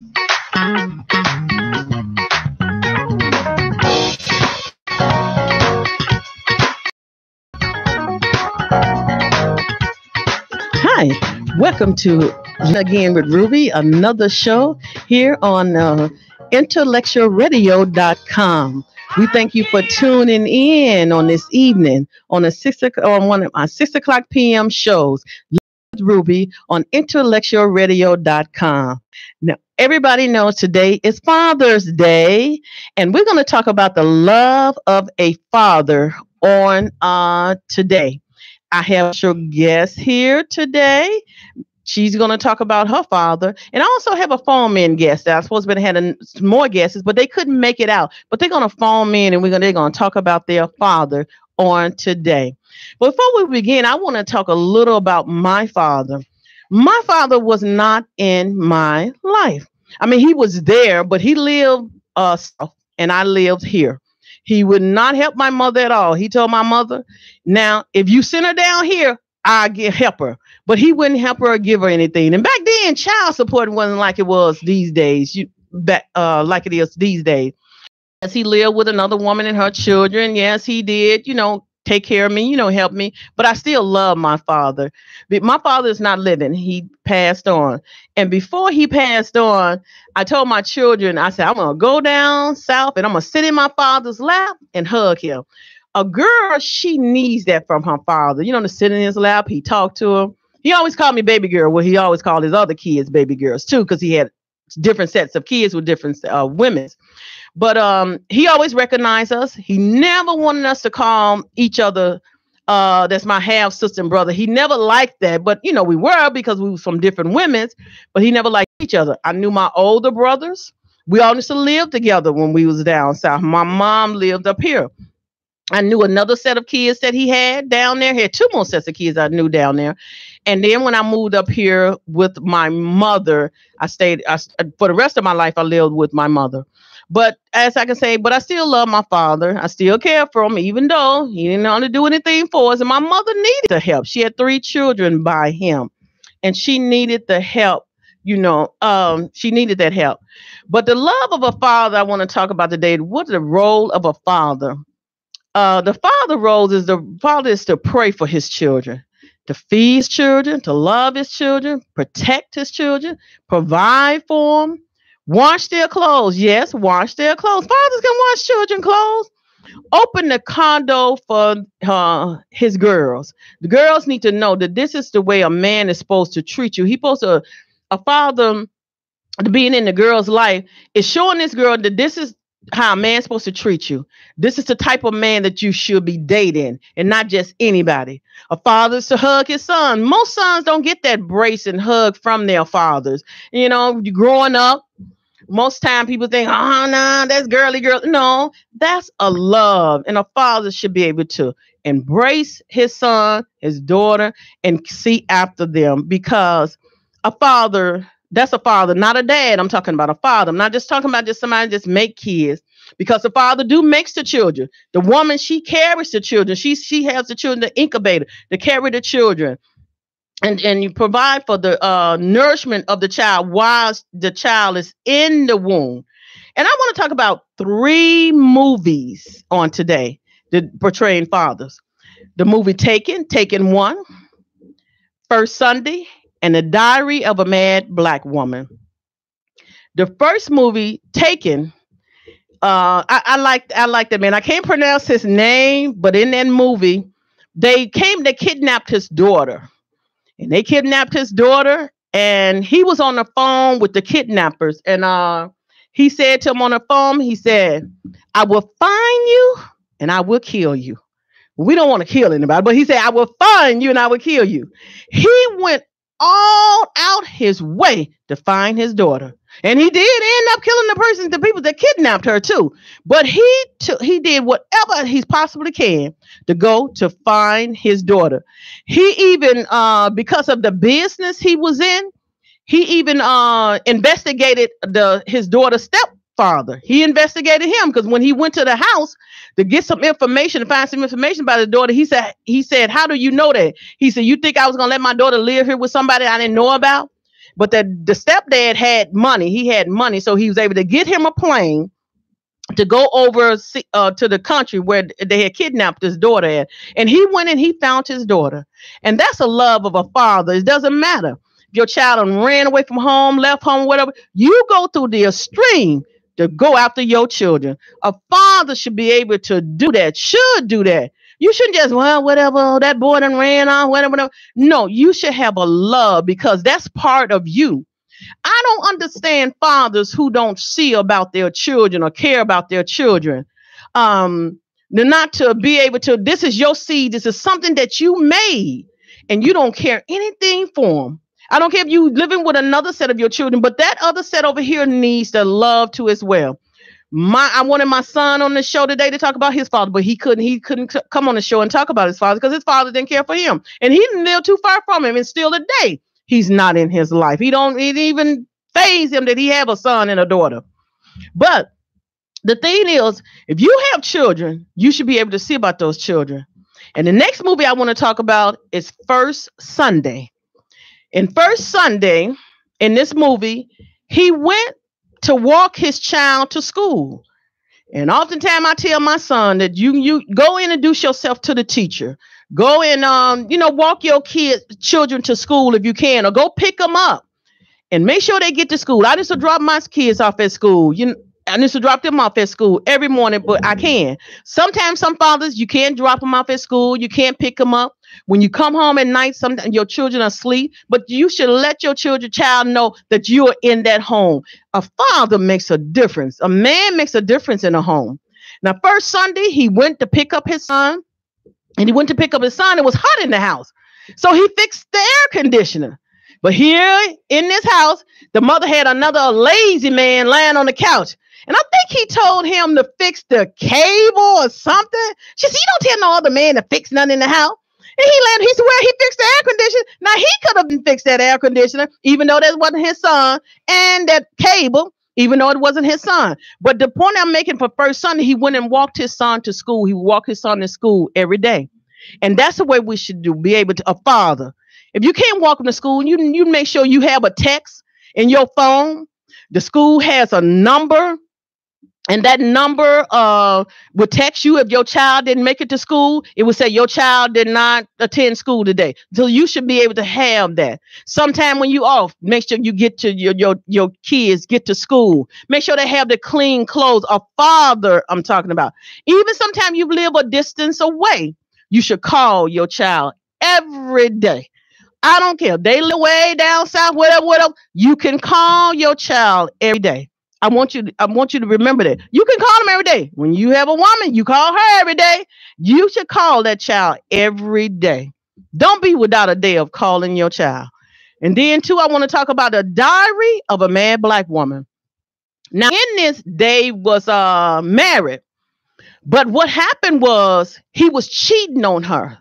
Hi, welcome to Again with Ruby, another show here on IntellectualRadio.com. We thank you for tuning in on this evening on on one of my 6 o'clock p.m. shows with Ruby on IntellectualRadio.com. Now, everybody knows today is Father's Day, and we're going to talk about the love of a father on today. I have a guest here today. She's going to talk about her father. And I also have a phone in guest. I was supposed to have had more guests, but they couldn't make it out. But they're going to phone in and they're going to talk about their father on today. But before we begin, I want to talk a little about my father. My father was not in my life. I mean, he was there, but he lived south and I lived here. He would not help my mother at all. He told my mother, now, if you send her down here, I'll help her. But he wouldn't help her or give her anything. And back then, child support wasn't like it was these days, like it is these days. Yes, he lived with another woman and her children. Yes, he did, take care of me, help me. But I still love my father. But my father is not living. He passed on. And before he passed on, I told my children, I said, I'm going to go down south and I'm going to sit in my father's lap and hug him. A girl, she needs that from her father. To sit in his lap. He talked to her. He always called me baby girl. Well, he always called his other kids baby girls too, because he had different sets of kids with different women. But he always recognized us. He never wanted us to call each other, that's my half sister and brother. He never liked that. But, we were because we were from different women, but he never liked each other. I knew my older brothers. We all used to live together when we was down south. My mom lived up here. I knew another set of kids that he had down there. He had 2 more sets of kids I knew down there. And then when I moved up here with my mother, for the rest of my life, I lived with my mother. But as I can say, but I still love my father. I still care for him, even though he didn't want to do anything for us. And my mother needed the help. She had 3 children by him, and she needed the help. She needed that help. But the love of a father I want to talk about today. What's the role of a father? The father role is to pray for his children, to feed his children, to love his children, protect his children, provide for them, wash their clothes. Yes, wash their clothes. Fathers can wash children's clothes. Open the condo for his girls. The girls need to know that this is the way a man is supposed to treat you. A father being in the girl's life is showing this girl that this is how a man's supposed to treat you. This is the type of man that you should be dating, and not just anybody. A father's to hug his son. Most sons don't get that embrace and hug from their fathers. You growing up, most time people think, oh, no, that's girly girl. No, that's a love. And a father should be able to embrace his son, his daughter, and see after them, because that's a father, not a dad. I'm talking about a father. I'm not just talking about just somebody just make kids, because the father makes the children. The woman, she carries the children. She has the children, the incubator, to carry the children. And you provide for the nourishment of the child while the child is in the womb. And I want to talk about 3 movies on today that portraying fathers. The movie Taken 1, First Sunday, and The Diary of a Mad Black Woman. The first movie, Taken, I like that man. I can't pronounce his name, but in that movie, they kidnapped his daughter. And they kidnapped his daughter, and he was on the phone with the kidnappers. And he said to him on the phone, he said, I will find you and I will kill you. We don't want to kill anybody, but he said, I will find you and I will kill you. He went all out his way to find his daughter. And he did end up killing the people that kidnapped her too. But he did whatever he possibly can to go to find his daughter. He even, because of the business he was in, he even investigated his daughter's stepfather. He investigated him because when he went to the house to get some information, to find some information about his daughter, he said, how do you know that? He said, you think I was going to let my daughter live here with somebody I didn't know about? But the stepdad had money. He had money, so he was able to get him a plane to go over to the country where they had kidnapped his daughter at. And he went and he found his daughter. And that's a love of a father. It doesn't matter if your child ran away from home, left home, whatever. You go through the extreme to go after your children. A father should be able to do that, should do that. You shouldn't just, well, whatever, that boy done ran on, whatever. No, you should have a love, because that's part of you. I don't understand fathers who don't see about their children or care about their children. They're not to be able to, this is your seed. This is something that you made, and you don't care anything for them. I don't care if you living with another set of your children, but that other set over here needs the love too as well. I wanted my son on the show today to talk about his father, but he couldn't come on the show and talk about his father because his father didn't care for him, and he didn't live too far from him. And still today, he's not in his life. It even faze him that he have a son and a daughter. But the thing is, if you have children, you should be able to see about those children. And the next movie I want to talk about is First Sunday. In First Sunday, in this movie, he went to walk his child to school. And oftentimes I tell my son that you go introduce yourself to the teacher. Go and walk your children to school if you can, or go pick them up and make sure they get to school. I used to drop my kids off at school. I used to drop them off at school every morning, but I can. Sometimes some fathers, you can't drop them off at school. You can't pick them up. When you come home at night, sometimes your children are asleep, but you should let your child know that you are in that home. A father makes a difference. A man makes a difference in a home. Now, first Sunday, he went to pick up his son, and he went to pick up his son. It was hot in the house, so he fixed the air conditioner. But here in this house, the mother had another lazy man lying on the couch. And I think he told him to fix the cable or something. She said, you don't tell no other man to fix nothing in the house. And he swear he fixed the air conditioner. Now, he could have fixed that air conditioner, even though that wasn't his son, and that cable, even though it wasn't his son. But the point I'm making for First Sunday, he went and walked his son to school. He walked his son to school every day. And that's the way we should do, be able to, a father. If you can't walk him to school, you make sure you have a text in your phone. The school has a number, and that number would text you if your child didn't make it to school. It would say your child did not attend school today. So you should be able to have that. Sometime when you off, make sure you get to your kids get to school. Make sure they have the clean clothes. A father, I'm talking about. Even sometimes you live a distance away, you should call your child every day. I don't care. They live way down south, whatever. You can call your child every day. I want you to remember that. You can call them every day. When you have a woman, you call her every day. You should call that child every day. Don't be without a day of calling your child. And then, too, I want to talk about the diary of a mad black woman. Now, in this, they was married. But what happened was he was cheating on her.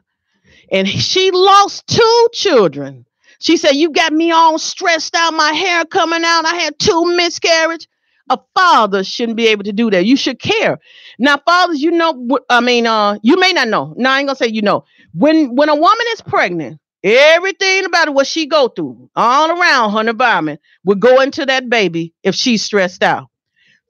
And she lost 2 children. She said, you got me all stressed out, my hair coming out. I had 2 miscarriages. A father shouldn't be able to do that. You should care. Now, fathers, you may not know. No, I ain't gonna say you know. When a woman is pregnant, everything about it, what she go through, all around her environment, will go into that baby if she's stressed out.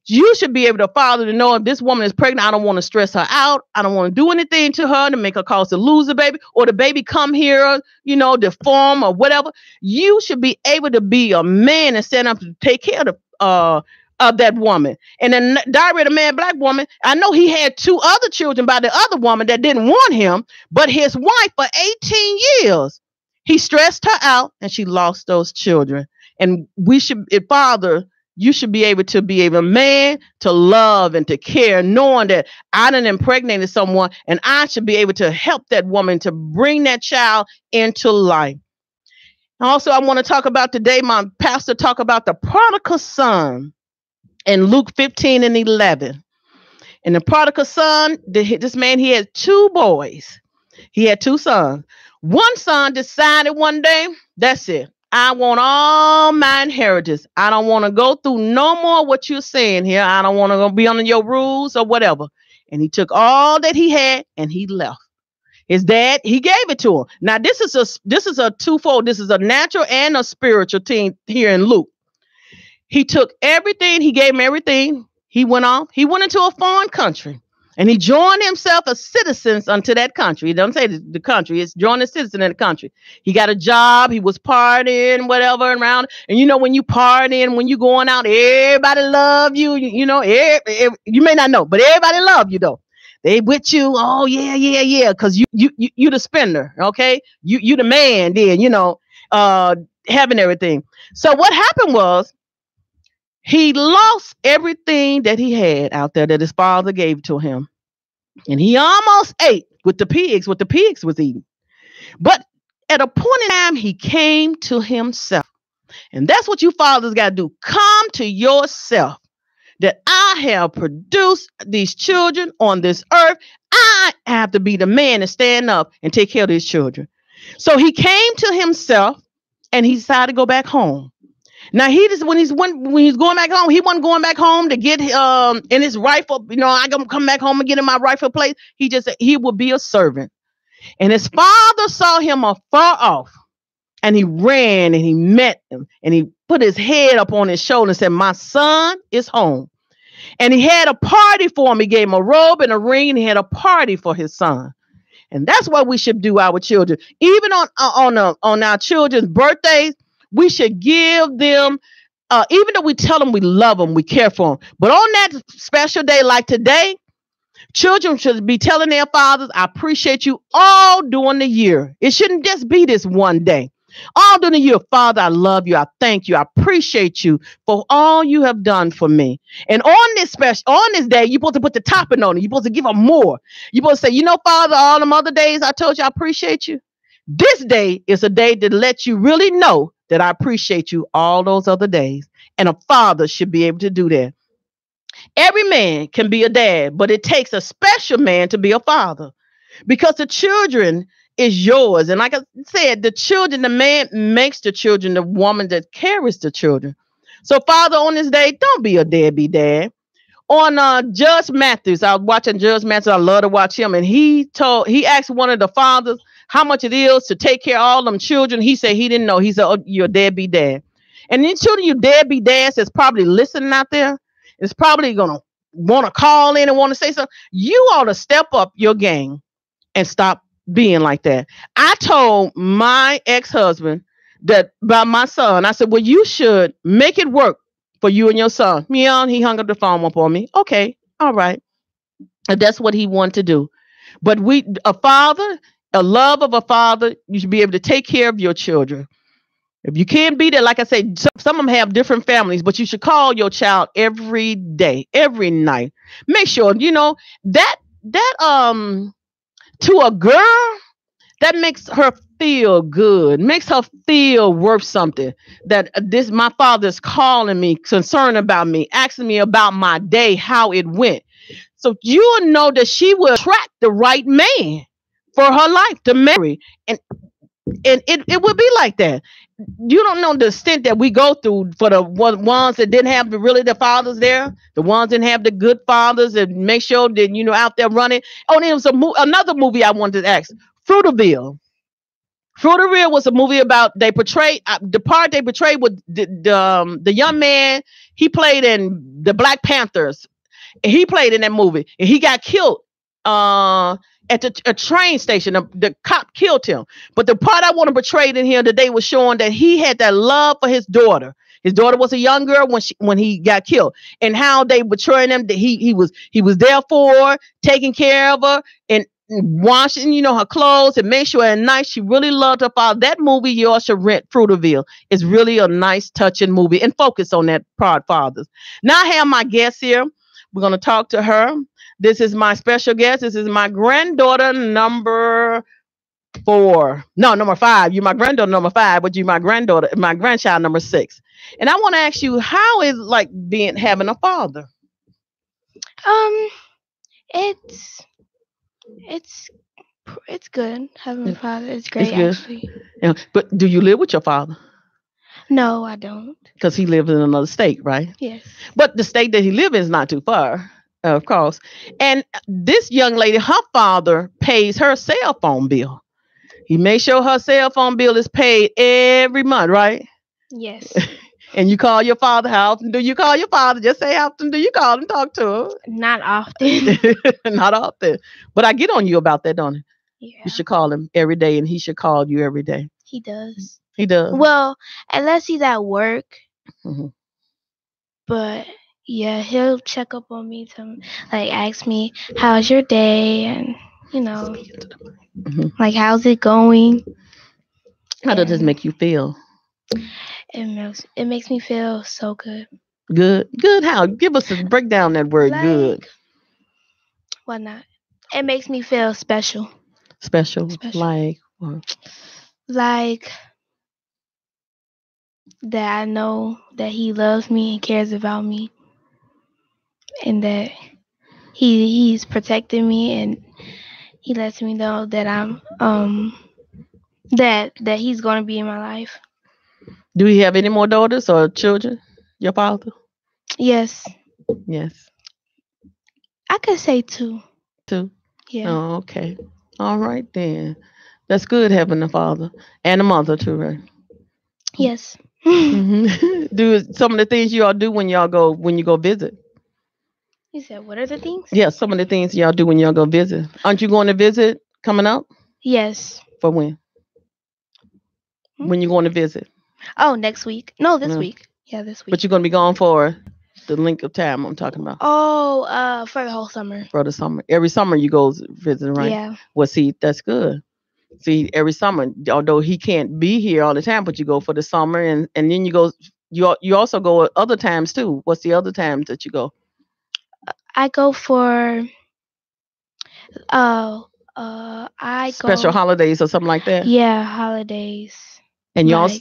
You should be able to, father, to know if this woman is pregnant, I don't want to stress her out. I don't want to do anything to her to make her cause to lose the baby, or the baby come here, deform or whatever. You should be able to be a man and stand up to take care of that woman. And then diary of the mad black woman, I know he had 2 other children by the other woman that didn't want him, but his wife for 18 years, he stressed her out and she lost those children. And father, you should be able to be a man to love and to care, knowing that I done impregnated someone and I should be able to help that woman to bring that child into life. Also, I want to talk about today, my pastor talked about the prodigal son in Luke 15:11. And the prodigal son, this man, he had 2 boys. He had 2 sons. One son decided one day, that's it. I want all my inheritance. I don't want to go through no more what you're saying here. I don't want to be under your rules or whatever. And he took all that he had and he left. His dad, he gave it to him. Now this is a twofold. This is a natural and a spiritual thing here in Luke. He took everything. He gave him everything. He went off. He went into a foreign country. And he joined himself as citizens unto that country. He doesn't say the country. It's joined a citizen in the country. He got a job. He was partying, whatever, around. And you know, when you partying, when you going out, everybody love you. You know, you may not know, but everybody love you, though. They with you. Oh, yeah. Because you the spender, okay? You the man then, having everything. So what happened was, he lost everything that he had out there that his father gave to him. And he almost ate with the pigs, what the pigs was eating. But at a point in time, he came to himself. And that's what you fathers got to do. Come to yourself. That I have produced these children on this earth. I have to be the man to stand up and take care of these children. So he came to himself and he decided to go back home. Now when he's going back home, he wasn't going back home to get in his rightful, I gonna come back home and get in my rightful place. He just said he would be a servant. And his father saw him afar off, and he ran and he met him, and he put his head up on his shoulder and said, "My son is home." And he had a party for him. He gave him a robe and a ring, and he had a party for his son. And that's what we should do our children. Even on our children's birthdays, we should give them, even though we tell them we love them, we care for them. But on that special day like today, children should be telling their fathers, "I appreciate you all during the year." It shouldn't just be this one day. All during the year, "Father, I love you. I thank you. I appreciate you for all you have done for me." And on this day, you're supposed to put the topping on it. You're supposed to give them more. You're supposed to say, "Father, all them other days I told you I appreciate you. This day is a day to let you really know that I appreciate you all those other days." And a father should be able to do that. Every man can be a dad, but it takes a special man to be a father, because the children is yours. And like I said, the man makes the children, the woman that carries the children. So Father, on this day, don't be a deadbeat dad. On Judge Matthews, I was watching Judge Matthews. I love to watch him. And he asked one of the fathers how much it is to take care of all them children. He said he didn't know. He said, "Oh, you're a deadbeat dad." And then children, you deadbeat dads that's probably listening out there, is probably going to want to call in and want to say something. You ought to step up your game and stop being like that. I told my ex-husband that about my son. I said, "Well, you should make it work for you and your son." And he hung up the phone up on me. Okay, all right. And that's what he wanted to do. But a love of a father, you should be able to take care of your children. If you can't be there, like I say, some of them have different families, but you should call your child every day, every night. Make sure, that to a girl, that makes her feel good, makes her feel worth something. That my father's calling me, concerned about me, asking me about my day, how it went. So you will know that she will attract the right man for her life to marry. And it would be like that. You don't know the extent that we go through for the ones that didn't have the fathers there, the ones that didn't have the good fathers, and make sure that, out there running. Oh, there was another movie I wanted to ask, Fruiterville. Fruiterville was a movie about, they portrayed, the part they portrayed with the young man, he played in the Black Panthers. And he played in that movie, and he got killed at a train station. The cop killed him. But the part I want to portray in here today was showing that he had that love for his daughter. His daughter was a young girl when he got killed, and how they betrayed him. That he was there for her, taking care of her and washing, her clothes, and make sure at night she really loved her father. That movie, you all should rent, Fruiterville. It's really a nice, touching movie, and focus on that part, fathers. Now I have my guest here. We're going to talk to her. This is my special guest. This is my granddaughter number 5. You're my granddaughter number 5, but you're my grandchild number 6. And I want to ask you, how is like having a father? It's good having a father. It's great, actually. Yeah, but do you live with your father? No, I don't. Because he lives in another state, right? Yes. But the state that he lives in is not too far. Of course. And this young lady, her father pays her cell phone bill. He makes sure her cell phone bill is paid every month, right? Yes. And you call your father. How often do you call your father? Just say how often do you call and talk to Not often. him? Not often. But I get on you about that, don't I? Yeah. You should call him every day and he should call you every day. He does. He does. Well, unless he's at work. Mm-hmm. But yeah, he'll check up on me to like ask me how's your day and Mm-hmm. like how's it going. How does this make you feel? It makes me feel so good. Good. Good. How? Give us a breakdown that word Like, good. Why not? It makes me feel special. Special. Like that I know that he loves me and cares about me, and that he's protecting me, and he lets me know that I'm that he's gonna be in my life. do he have any more daughters or children? Your father? Yes. Yes. I could say 2. 2. Yeah. Oh, okay. All right then. That's good having a father and a mother too, right? Yes. Mm-hmm. Do some of the things y'all do when you go visit. You said what are the things? Yeah, some of the things y'all do when y'all go visit. Aren't you going to visit coming up? Yes. For when? When you going to visit? Oh, next week. No, this week. Yeah, this week. But you're going to be gone for the length of time I'm talking about. Oh, for the whole summer. For the summer. Every summer you go visiting, right? Yeah. Well, see, that's good. See, every summer, although he can't be here all the time, but you go for the summer, and then you go. You also go at other times too. What's the other times that you go? I go for I special go, holidays or something like that. Yeah, holidays. And you also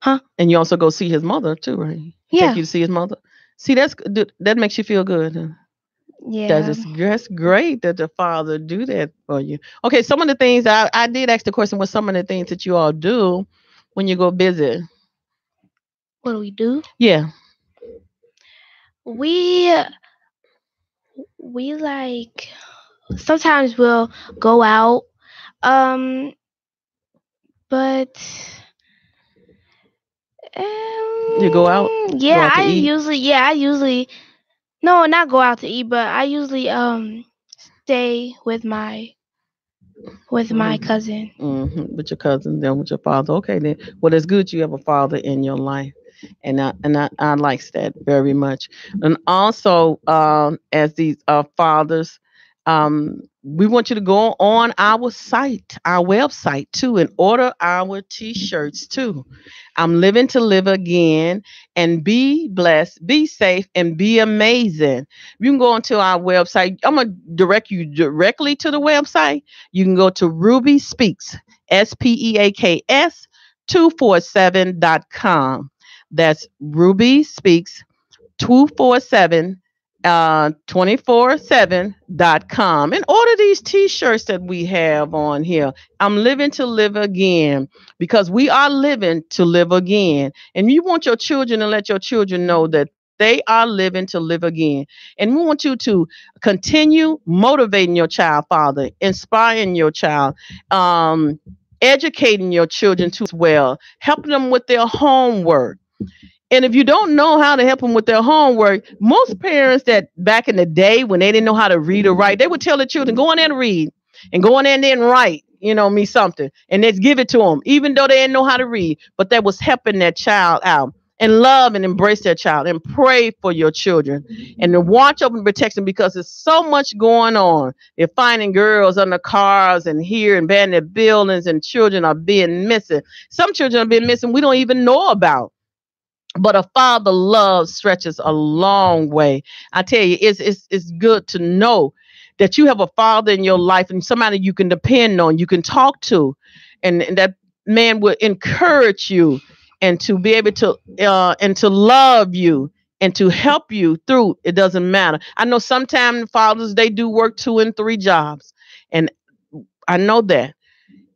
huh? And you also go see his mother too, right? Yeah. Take you to see his mother. See, that makes you feel good. Huh? Yeah. That's great that the father do that for you. Okay, some of the things I did ask the question, what some of the things that you all do when you go visit. What do we do? Yeah. We like sometimes we'll go out, but you go out. Yeah, go out to I eat? usually no, not go out to eat, but I usually stay with my cousin. Mm-hmm. With your cousin, then with your father. Okay, then. Well, it's good you have a father in your life, and I likes that very much. And also, as these fathers, we want you to go on our site, our website too, and order our T-shirts too. I'm living to live again, and be blessed, be safe, and be amazing. You can go onto our website. I'm gonna direct you directly to the website. You can go to Ruby Speaks, SPEAKS 247.com. That's Ruby Speaks 247 247.com and order these t-shirts that we have on here. I'm living to live again, because we are living to live again, and you want your children to let your children know that they are living to live again. And we want you to continue motivating your child, father, inspiring your child, educating your children too as well, helping them with their homework. And if you don't know how to help them with their homework, most parents that back in the day when they didn't know how to read or write, they would tell their children, go in there and read, and go in there and then write, me something, and let's give it to them, even though they didn't know how to read. But that was helping that child out. And love and embrace their child and pray for your children and to watch over and protect them, because there's so much going on. They're finding girls under cars and here and abandoned buildings, and children are being missing. Some children are being missing we don't even know about. But a father love stretches a long way. I tell you, it's good to know that you have a father in your life and somebody you can depend on, you can talk to, and that man will encourage you and to be able to and to love you and to help you through. It doesn't matter. I know sometimes fathers, they do work 2 and 3 jobs, and I know that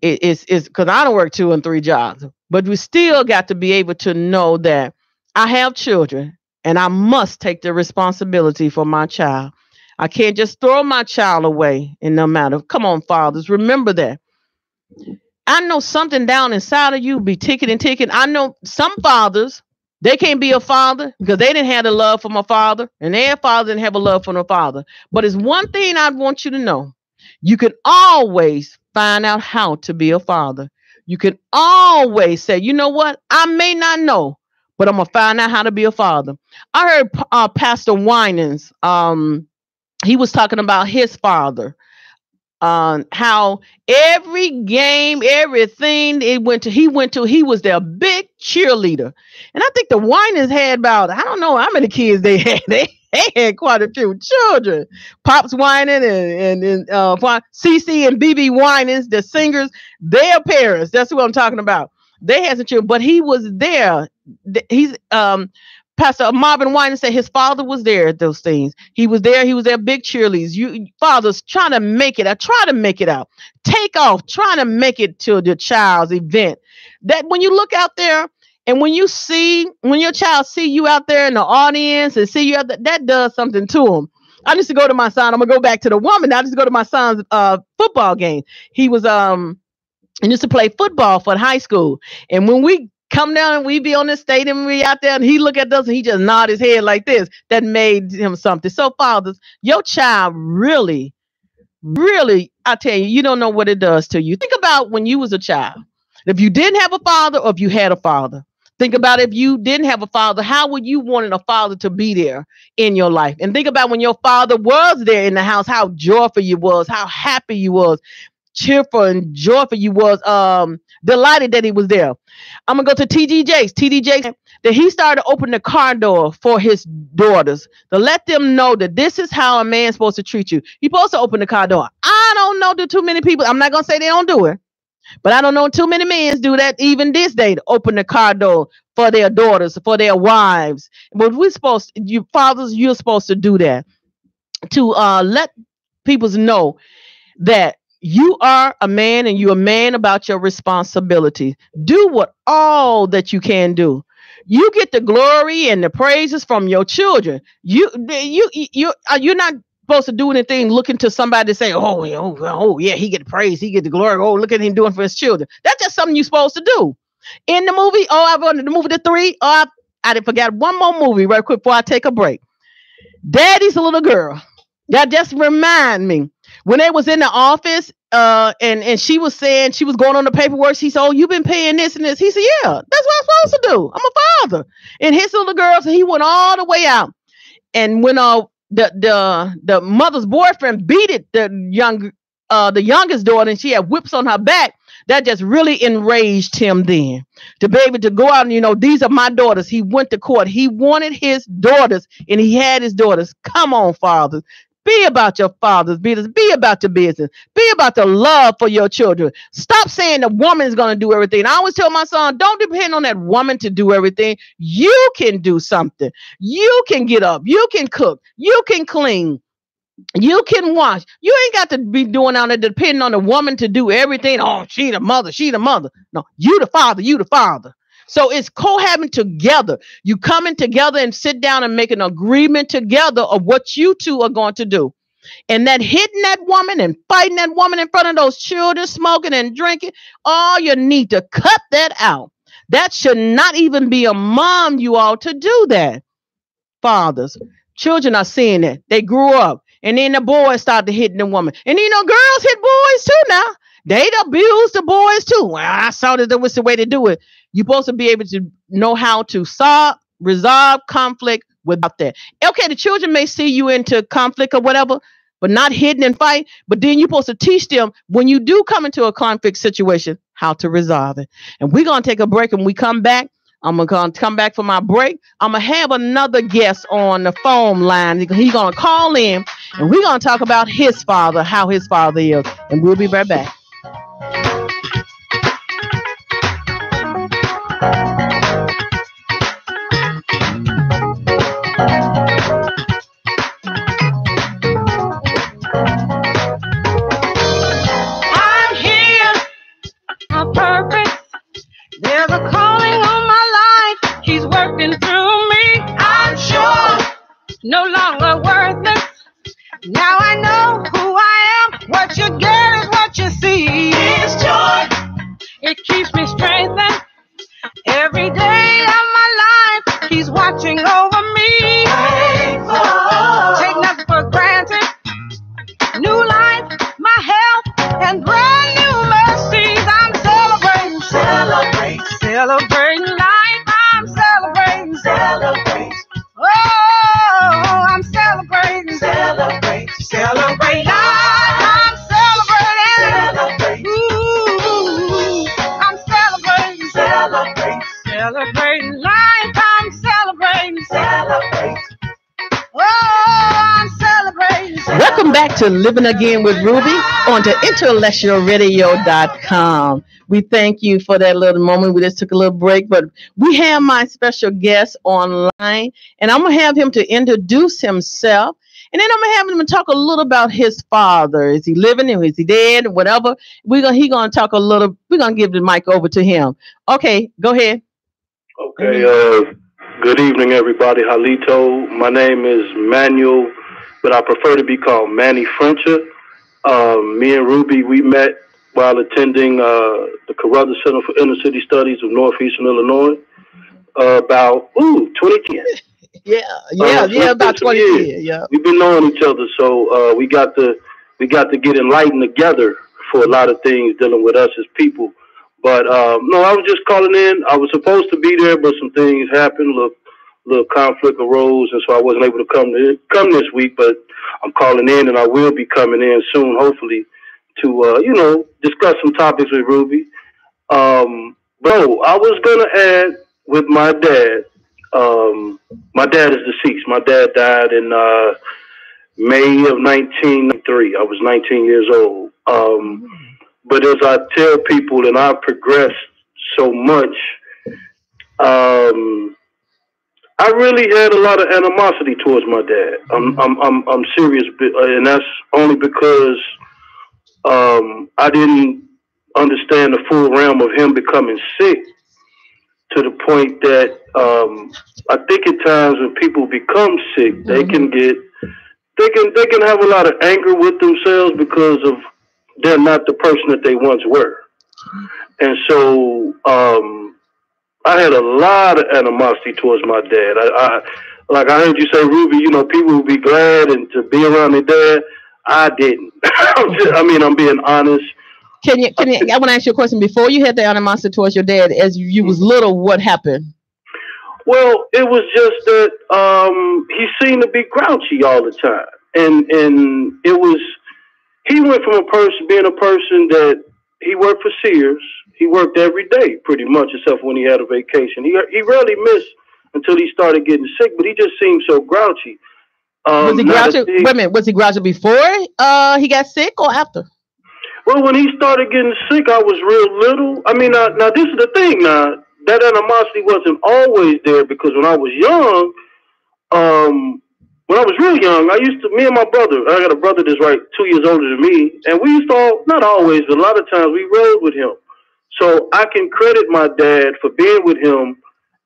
it's because I don't work 2 and 3 jobs, but we still got to be able to know that I have children and I must take the responsibility for my child. I can't just throw my child away in no matter. Come on, fathers, remember that. I know something down inside of you be ticking and ticking. I know some fathers, they can't be a father because they didn't have the love from a father, and their father didn't have a love from a father. But it's one thing I want you to know. You can always find out how to be a father. You can always say, you know what? I may not know, but I'm going to find out how to be a father. I heard Pastor Winans, he was talking about his father. How every game, everything he went to, he was their big cheerleader. And I think the Winans had about, I don't know how many kids they had. They had quite a few children. Pops Winan and CC and BB Winans, the singers, their parents. That's what I'm talking about. They had some children, but he was there. He's Pastor Marvin Winans said his father was there at those things. He was there. He was their big cheerleaders. You fathers trying to make it. Try to make it out. Take off. Trying to make it to the child's event. That when you look out there and when your child see you out there in the audience and see you out there, that does something to him. I used to go to my son. I'm gonna go back to the woman. I used to go to my son's football game. He was and used to play football for the high school. And when we come down and we be on the stadium, we out there, and he look at us and he just nod his head like this. That made him something. So fathers, your child really, I tell you, you don't know what it does to you. Think about when you was a child. If you didn't have a father or if you had a father. Think about if you didn't have a father, how would you want a father to be there in your life? And think about when your father was there in the house, how joyful you was, how happy you was, cheerful and joyful you was, delighted that he was there. I'm gonna go to TD Jakes. TD Jakes, that he started to open the car door for his daughters to let them know that this is how a man's supposed to treat you. He's supposed to open the car door. I don't know too many people. I'm not gonna say they don't do it, but I don't know too many men do that even this day, to open the car door for their daughters, for their wives. But you fathers, you're supposed to do that to let people know that you are a man and you're a man about your responsibility. Do all that you can do. You get the glory and the praises from your children. You're not supposed to do anything looking to somebody to say, oh yeah, he get the praise, he get the glory. Oh, look at him doing for his children. That's just something you're supposed to do. In the movie, I wanted the movie The Three. I didn't forget one more movie right quick before I take a break. Daddy's a Little Girl. That just remind me when they was in the office, and she was saying she was going on the paperwork. She said, "Oh, you've been paying this and this." He said, "Yeah, that's what I'm supposed to do. I'm a father." And his little girl, so he went all the way out. And when the mother's boyfriend beat it, the youngest daughter, and she had whips on her back, that just really enraged him then to be able to go out and, these are my daughters. He went to court. He wanted his daughters, and he had his daughters. Come on, fathers. Be about your father's business. Be about your business. Be about the love for your children. Stop saying the woman is going to do everything. I always tell my son, don't depend on that woman to do everything. You can do something. You can get up. You can cook. You can clean. You can wash. You ain't got to be doing on it depending on the woman to do everything. Oh, she the mother. She the mother. No, you the father. You the father. So it's cohabiting together. You coming together and sit down and make an agreement together of what you two are going to do. And that hitting that woman and fighting that woman in front of those children, smoking and drinking, you need to cut that out. That should not even be among you all to do that. Fathers, children are seeing that. They grew up. And then the boys started hitting the woman. And girls hit boys too now. They abuse the boys too. Well, I saw that was the way to do it. You're supposed to be able to know how to resolve conflict without that. Okay, the children may see you into conflict or whatever, but not hitting and fight. But then you're supposed to teach them when you do come into a conflict situation, how to resolve it. And we're going to take a break. And when we come back, I'm going to come back for my break. I'm going to have another guest on the phone line. He's going to call in and we're going to talk about his father, how his father is. And we'll be right back. I'm here on purpose. There's a calling on my life. He's working through me. I'm sure no longer worthless. Now I know who I am. What you get is what you see. His joy, it keeps me strengthened every day of my life. He's watching over me. Faithful. Take nothing for granted. New life, my health, and brand new mercies. I'm celebrating, celebrating life. I'm celebrating. Oh, I'm celebrating. Celebrate life. I'm celebrating. Ooh, I'm celebrating. Celebrating life. I'm celebrating. Oh, I'm celebrating. Welcome back to Living Again with Ruby on to IntellectualRadio.com. We thank you for that little moment. We just took a little break, but we have my special guest online, and I'm going to have him to introduce himself, and then I'm going to have him to talk a little about his father. Is he living or is he dead? Whatever. He's going to talk a little. We're going to give the mic over to him. Okay, go ahead. Okay, good evening, everybody. Halito. My name is Manuel, but I prefer to be called Manny Frencher. Me and Ruby, we met while attending the Carruthers Center for Inner City Studies of Northeastern Illinois about 2010. Yeah, about 20 years. Yeah, we've been knowing each other, so we got to get enlightened together for a lot of things dealing with us as people. But no, I was just calling in. I was supposed to be there, but some things happened. Little conflict arose, and so I wasn't able to come this week. But I'm calling in, and I will be coming in soon, hopefully, to discuss some topics with Ruby. Bro, I was gonna add with my dad. My dad is deceased. My dad died in May of 1993. I was 19 years old. But as I tell people, and I've progressed so much, I really had a lot of animosity towards my dad. I'm serious, and that's only because I didn't understand the full realm of him becoming sick to the point that I think at times when people become sick, they can have a lot of anger with themselves because of they're not the person that they once were. And so I had a lot of animosity towards my dad. I heard you say, Ruby, people would be glad and to be around their dad. I didn't. I'm being honest. Can you, I want to ask you a question. Before you had the animosity towards your dad, as you was little, what happened? Well, it was just that he seemed to be grouchy all the time. And it was, he went from being a person that he worked for Sears. He worked every day pretty much, except when he had a vacation. He rarely missed until he started getting sick, but he just seemed so grouchy. Was he grouchy? Wait a minute, was he grouchy before he got sick or after? Well, when he started getting sick, I was real little. I mean, now this is the thing. Now that animosity wasn't always there because when I was young, when I was real young, me and my brother, I got a brother that's 2 years older than me, and we used to not always, but a lot of times we rode with him. So I can credit my dad for being with him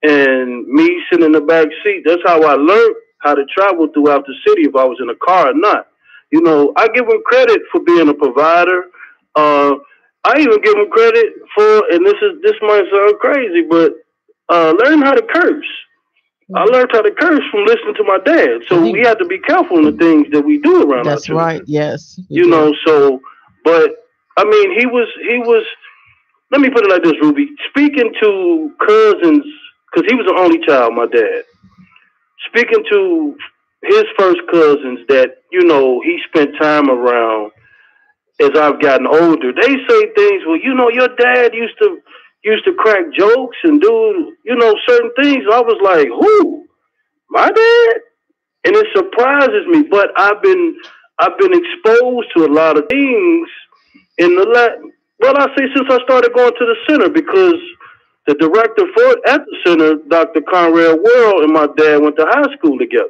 and me sitting in the back seat. That's how I learned how to travel throughout the city if I was in a car or not. I give him credit for being a provider. I even give him credit for, and this might sound crazy, but learning how to curse. I learned how to curse from listening to my dad. So we had to be careful in the things that we do around our children. That's right, yes. But I mean, he was, let me put it like this, Ruby. Speaking to cousins, because he was the only child, my dad. Speaking to his first cousins that, he spent time around as I've gotten older, they say things, well, your dad used to crack jokes and do, certain things. I was like, who? My dad? And it surprises me, but I've been exposed to a lot of things I say since I started going to the center, because the director at the center, Dr. Conrad Worrell, and my dad went to high school together.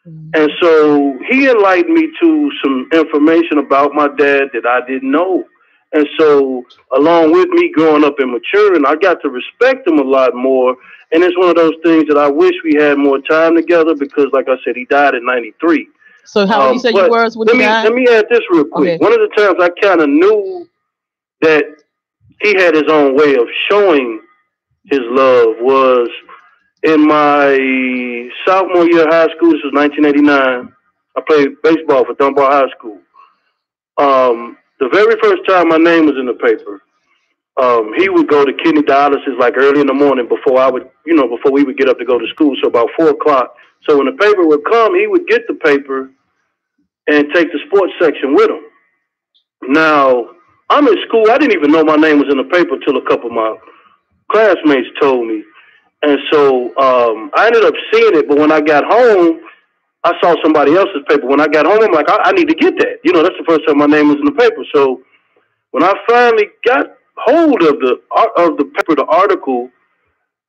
And so he enlightened me to some information about my dad that I didn't know. And so along with me growing up and maturing, I got to respect him a lot more. And it's one of those things that I wish we had more time together because, like I said, he died at 93. So how would you say you But was when let you me died? let me add this real quick. Okay. One of the times I kind of knew that he had his own way of showing his love was in my sophomore year of high school. This was 1989. I played baseball for Dunbar High School. The very first time my name was in the paper, he would go to kidney dialysis like early in the morning before we would get up to go to school. So about 4 o'clock. So when the paper would come, he would get the paper and take the sports section with him. Now, I'm in school. I didn't even know my name was in the paper till a couple of my classmates told me. And so I ended up seeing it. But when I got home, I saw somebody else's paper. When I got home, I'm like, I need to get that. That's the first time my name was in the paper. So when I finally got hold of the paper, the article,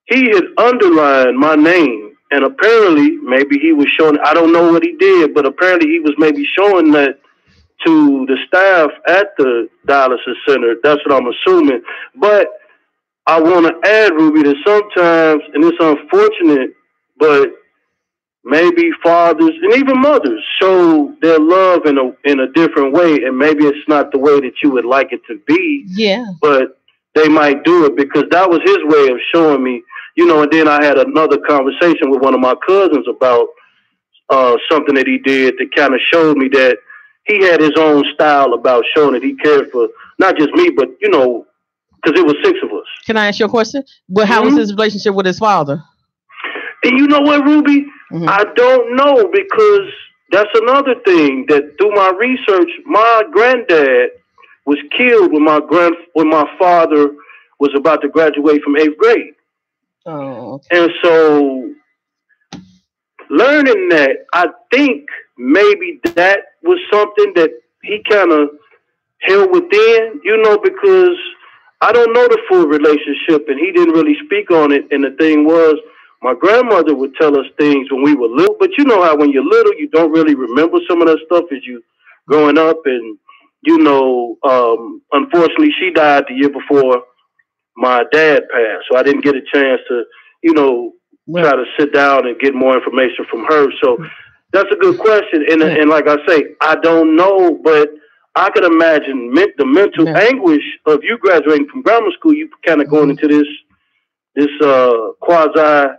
he had underlined my name. And apparently, maybe he was showing, I don't know what he did, but apparently he was maybe showing that to the staff at the dialysis center. That's what I'm assuming. But I want to add, Ruby, that sometimes, and it's unfortunate, but maybe fathers and even mothers show their love in a different way, and maybe it's not the way that you would like it to be. Yeah. But they might do it because that was his way of showing me, And then I had another conversation with one of my cousins about something that he did that kind of showed me that he had his own style about showing that he cared for not just me, but because it was 6 of us. Can I ask you a question? Well, how was his relationship with his father? And you know what, Ruby? Mm-hmm. I don't know, because that's another thing that through my research, my granddad was killed when my father was about to graduate from 8th grade. Oh. Okay. And so learning that, I think maybe that was something that he kind of held within, because I don't know the full relationship and he didn't really speak on it. And the thing was, my grandmother would tell us things when we were little, but you know how when you're little, you don't really remember some of that stuff as you growing up. And, unfortunately, she died the year before my dad passed. So I didn't get a chance to, try to sit down and get more information from her. So that's a good question. And like I say, I don't know, but I could imagine the mental anguish of you graduating from grammar school, you kind of going into this quasi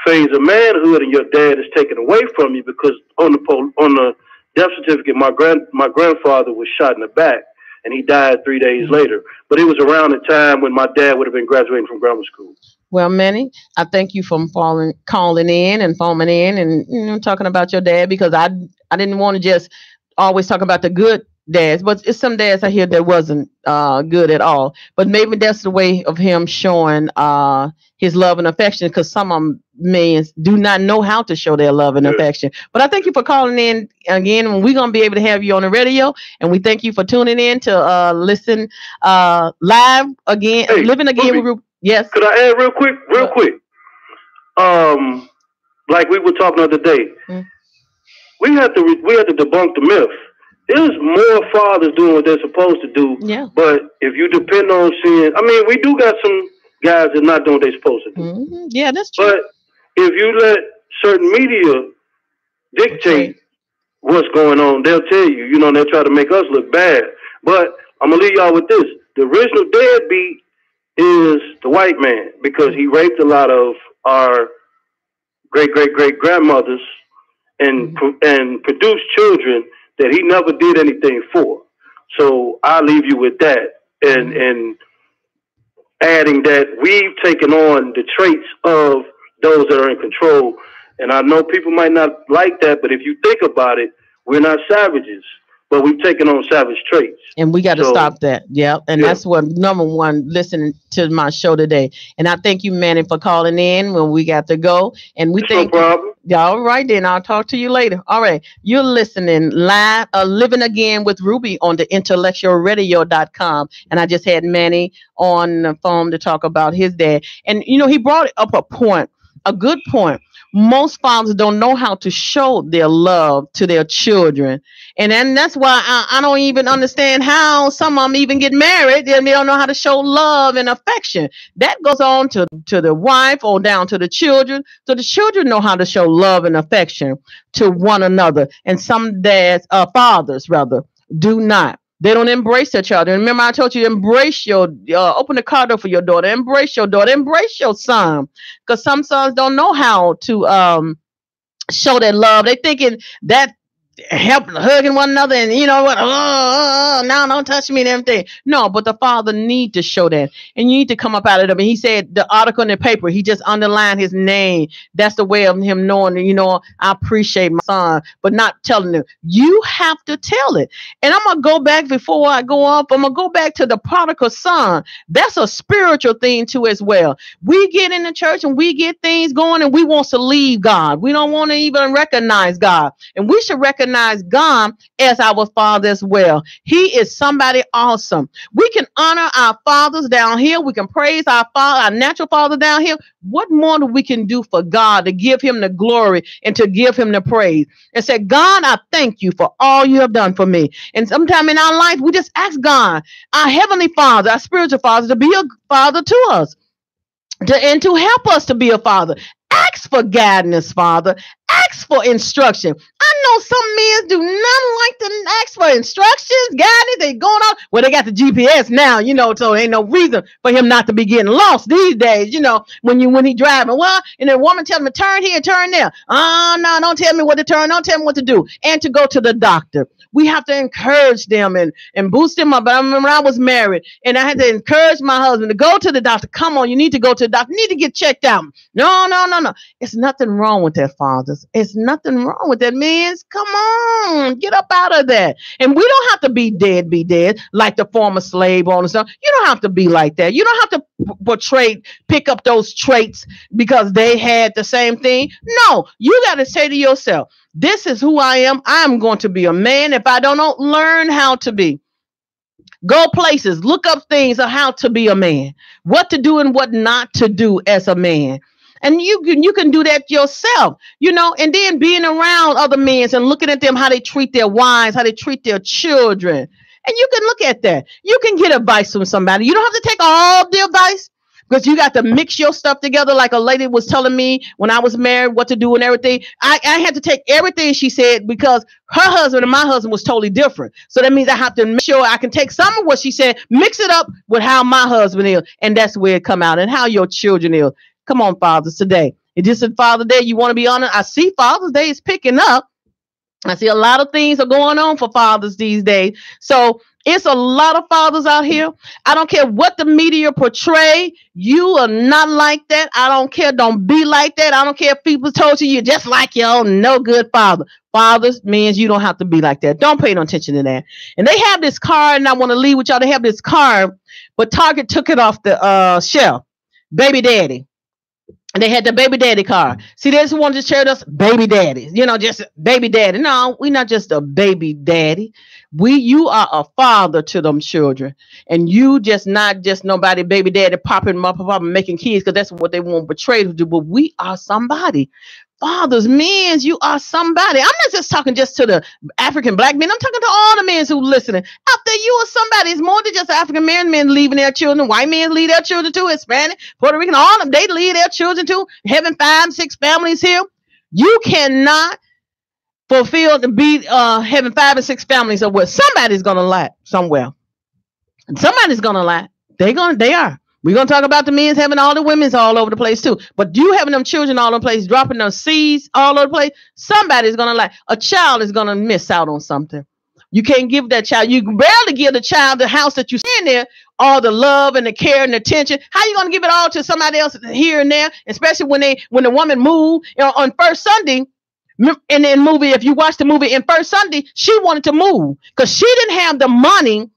phase of manhood, and your dad is taken away from you because on the death certificate, my grandfather was shot in the back, and he died 3 days later. But it was around the time when my dad would have been graduating from grammar school. Well, Manny, I thank you for calling in and foaming in and talking about your dad, because I didn't want to just always talk about the good dads, but it's some dads I hear that wasn't good at all. But maybe that's the way of him showing his love and affection, because some men do not know how to show their love and affection. But I thank you for calling in again, and we're going to be able to have you on the radio. And we thank you for tuning in to listen live again, living again with Ruby. Yes. Could I add real quick? Like we were talking the other day, we had to debunk the myth. There's more fathers doing what they're supposed to do. Yeah. But if you depend on seeing, we do got some guys that not doing what they're supposed to do. Mm-hmm. Yeah, that's true. But if you let certain media dictate what's going on, they'll tell you, they'll try to make us look bad. But I'm going to leave y'all with this. The original deadbeat is the white man, because he raped a lot of our great-great-great-grandmothers and produced children that he never did anything for. So I'll leave you with that. And adding that we've taken on the traits of those that are in control. And I know people might not like that, but if you think about it, we're not savages, but we've taken on savage traits. And we got to stop that. Yeah. And that's what number one, listening to my show today. And I thank you, Manny, for calling in when we got to go. And we thank no problem. you. All right, then I'll talk to you later. All right. You're listening live, Living Again with Ruby on the IntellectualRadio.com. And I just had Manny on the phone to talk about his dad. And, he brought up a good point, most fathers don't know how to show their love to their children. And then that's why I don't even understand how some of them even get married and they don't know how to show love and affection. That goes on to the wife or down to the children. So the children know how to show love and affection to one another. And some dads, fathers rather, do not. They don't embrace their child. And remember, I told you, embrace your, open the car door for your daughter. Embrace your daughter. Embrace your son. Because some sons don't know how to show that love. They thinking that helping, hugging one another, and you know what? Now don't touch me and everything. No, but the father need to show that, and you need to come up out of them. And he said the article in the paper, he just underlined his name. That's the way of him knowing, you know, I appreciate my son, but not telling him. You have to tell it. And I'm gonna go back before I go up. I'm gonna go back to the prodigal son. That's a spiritual thing too as well. We get in the church and we get things going, and we want to leave God. We don't want to even recognize God, and we should recognize God as our father as well. He is somebody awesome. We can honor our fathers down here. We can praise our father, our natural father down here. What more do we can do for God to give him the glory and to give him the praise and say, God, I thank you for all you have done for me. And sometime in our life, we just ask God, our heavenly father, our spiritual father, to be a father to us. And to help us to be a father. Ask for guidance, Father. Ask for instruction. I know some men do not like to ask for instructions, guidance. They going on. Well, they got the GPS now, you know, so ain't no reason for him not to be getting lost these days, you know, when he driving. Well, and the woman tells him to turn here, turn there. Oh, no, don't tell me what to turn. Don't tell me what to do. And to go to the doctor. We have to encourage them and boost them up. But I remember when I was married and I had to encourage my husband to go to the doctor. Come on, you need to go to the doctor. You need to get checked out. No. It's nothing wrong with that, fathers. It's nothing wrong with that, men. Come on, get up out of that. And we don't have to be dead like the former slave owners. You don't have to be like that. You don't have to pick up those traits because they had the same thing. No, you got to say to yourself, this is who I am. I'm going to be a man. If I don't learn how to be, go places, look up things of how to be a man, what to do and what not to do as a man. And you can do that yourself, you know, and then being around other men and looking at them, how they treat their wives, how they treat their children. And you can look at that. You can get advice from somebody. You don't have to take all the advice because you got to mix your stuff together. Like a lady was telling me when I was married what to do and everything. I had to take everything she said because her husband and my husband was totally different. So that means I have to make sure I can take some of what she said, mix it up with how my husband is. And that's where it come out and how your children is. Come on, fathers, today. It just is Father's Day. You want to be honest? I see Father's Day is picking up. I see a lot of things are going on for fathers these days. So it's a lot of fathers out here. I don't care what the media portray. You are not like that. I don't care. Don't be like that. I don't care if people told you're just like your own no good father. Fathers means you don't have to be like that. Don't pay no attention to that. And they have this card, and I want to leave with y'all. They have this card, but Target took it off the shelf. Baby daddy. And they had the baby daddy card. See, they just wanted to share us baby daddies, you know, just baby daddy. No, we're not just a baby daddy. You are a father to them children. And you just not just nobody baby daddy popping them up and making kids because that's what they want portrayed to do. But we are somebody. Fathers, men, you are somebody. I'm not just talking just to the African black men. I'm talking to all the men who listening out there. You are somebody. It's more than just African men leaving their children. White men leave their children too. Hispanic, Puerto Rican, all of them, they leave their children too. Having 5, 6 families here. You cannot fulfill to be having 5 and 6 families of what somebody's gonna lack somewhere. And somebody's gonna lack. They are. We're going to talk about the men's having all the women's all over the place too. But you having them children all over the place, dropping them seeds all over the place, somebody's going to like, a child is going to miss out on something. You can't give that child, you can barely give the child the house that you stand there, all the love and the care and attention. How you going to give it all to somebody else here and there, especially when the woman moved, you know, on first Sunday. And then if you watch the movie in first Sunday, she wanted to move because she didn't have the money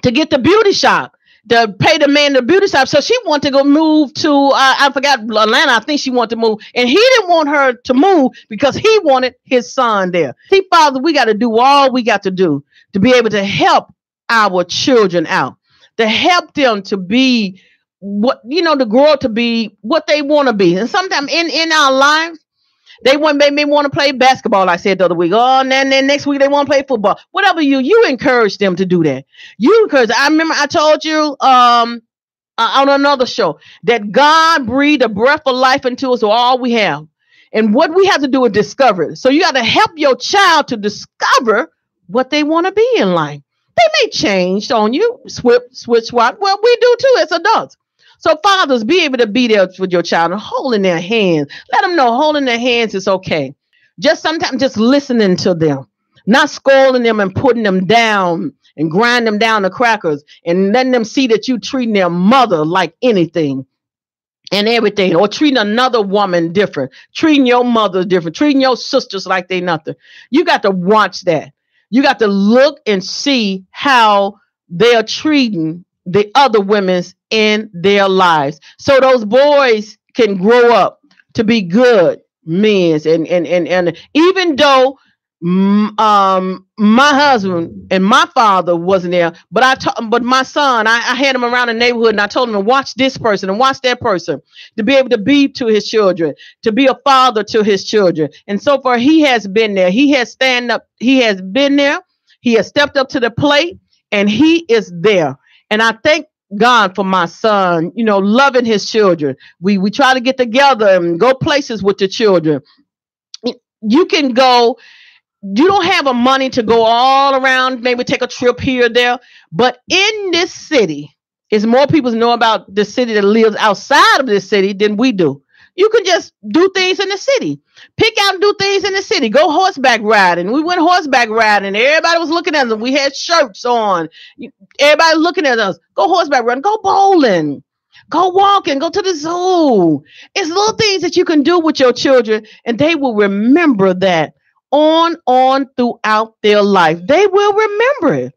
to get the beauty shop. To pay the man the beauty shop. So she wanted to go move to, I forgot, Atlanta. I think she wanted to move. And he didn't want her to move because he wanted his son there. See, Father, we got to do all we got to do to be able to help our children out, to help them to be what, you know, to grow up to be what they want to be. And sometimes in our lives, They may want to play basketball, like I said the other week. Oh, and then next week they want to play football. Whatever you encourage them to do that. You encourage. I remember I told you on another show that God breathed a breath of life into us, so all we have. And what we have to do is discover it. So you got to help your child to discover what they want to be in life. They may change on you, switch, swap. Well, we do too as adults. So fathers, be able to be there with your child and holding their hands. Let them know holding their hands is okay. Just sometimes just listening to them, not scolding them and putting them down and grinding them down to crackers and letting them see that you treating their mother like anything and everything, or treating another woman different, treating your mother different, treating your sisters like they nothing. You got to watch that. You got to look and see how they're treating the other women's in their lives. So those boys can grow up to be good men. And even though my husband and my father wasn't there, but my son, I had him around the neighborhood and I told him to watch this person and watch that person, to be able to be to his children, to be a father to his children. And so far he has been there. He has been there. He has stepped up to the plate and he is there. And I thank God for my son, loving his children. We try to get together and go places with the children. You can go. You don't have a money to go all around, maybe take a trip here or there. But in this city, is more people know about the city that lives outside of this city than we do. You can just do things in the city. Pick out and do things in the city. Go horseback riding. We went horseback riding. Everybody was looking at us. We had shirts on. Everybody looking at us. Go horseback riding. Go bowling. Go walking. Go to the zoo. It's little things that you can do with your children, and they will remember that on throughout their life. They will remember it.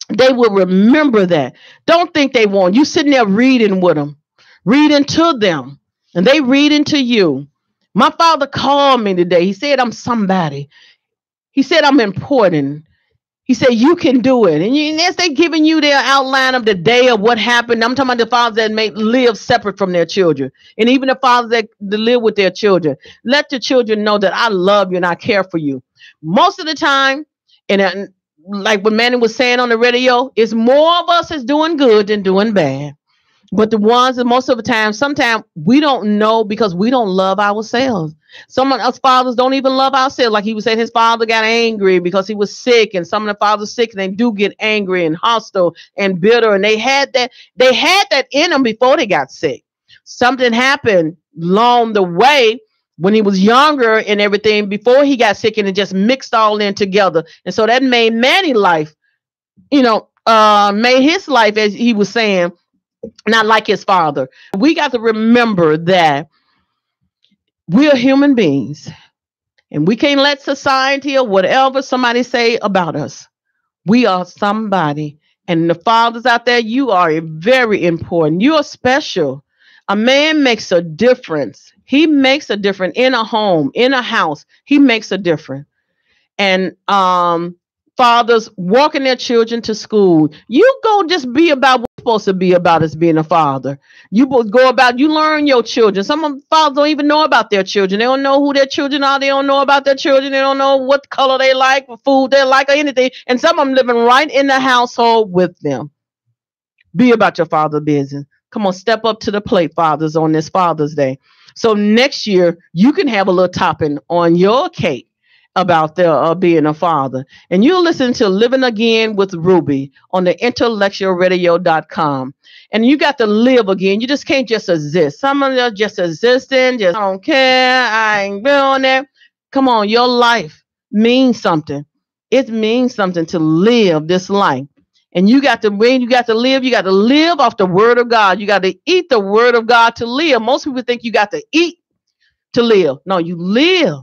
They will remember that. Don't think they won't. You sitting there reading with them, reading to them, and they reading to you. My father called me today. He said, I'm somebody. He said, I'm important. He said, you can do it. And as they giving you their outline of the day of what happened, I'm talking about the fathers that may live separate from their children. And even the fathers that live with their children. Let the children know that I love you and I care for you. Most of the time, and like what Manny was saying on the radio, it's more of us is doing good than doing bad. But the ones that most of the time, sometimes we don't know because we don't love ourselves. Some of us fathers don't even love ourselves. Like he was saying, his father got angry because he was sick, and some of the fathers are sick and they do get angry and hostile and bitter. And they had that in them before they got sick. Something happened along the way when he was younger and everything before he got sick, and it just mixed all in together. And so that made Manny's life, made his life, as he was saying, not like his father. We got to remember that we are human beings, and we can't let society or whatever somebody say about us. We are somebody. And the fathers out there, you are very important. You are special. A man makes a difference. He makes a difference in a home, in a house. He makes a difference. And fathers walking their children to school, you go just be about what you're supposed to be about as being a father. You go about, you learn your children. Some of the fathers don't even know about their children. They don't know who their children are. They don't know about their children. They don't know what color they like, what food they like, or anything. And some of them living right in the household with them. Be about your father's business. Come on, step up to the plate, fathers, on this Father's Day. So next year, you can have a little topping on your cake about their being a father. And you'll listen to Living Again with Ruby on the IntellectualRadio.com. And you got to live again. You just can't just exist. Some of them just existing, just I don't care, I ain't doing that. Come on, your life means something. It means something to live this life. And you got to, when you got to live off the word of God. You got to eat the word of God to live. Most people think you got to eat to live. No, you live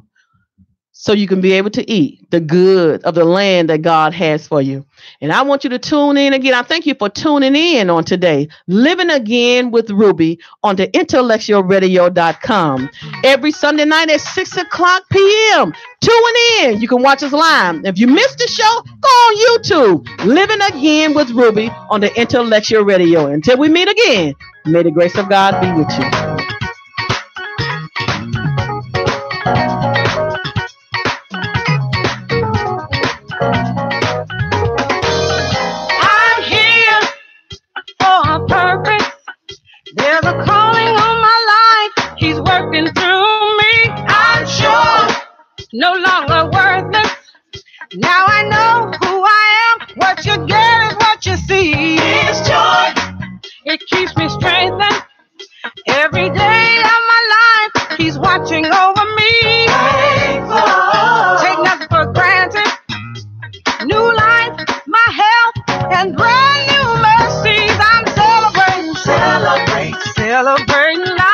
so you can be able to eat the good of the land that God has for you. And I want you to tune in again. I thank you for tuning in on today. Living Again with Ruby on the IntellectualRadio.com. Every Sunday night at 6 o'clock p.m. Tune in. You can watch us live. If you missed the show, go on YouTube. Living Again with Ruby on the Intellectual Radio. Until we meet again, may the grace of God be with you. celebrating life.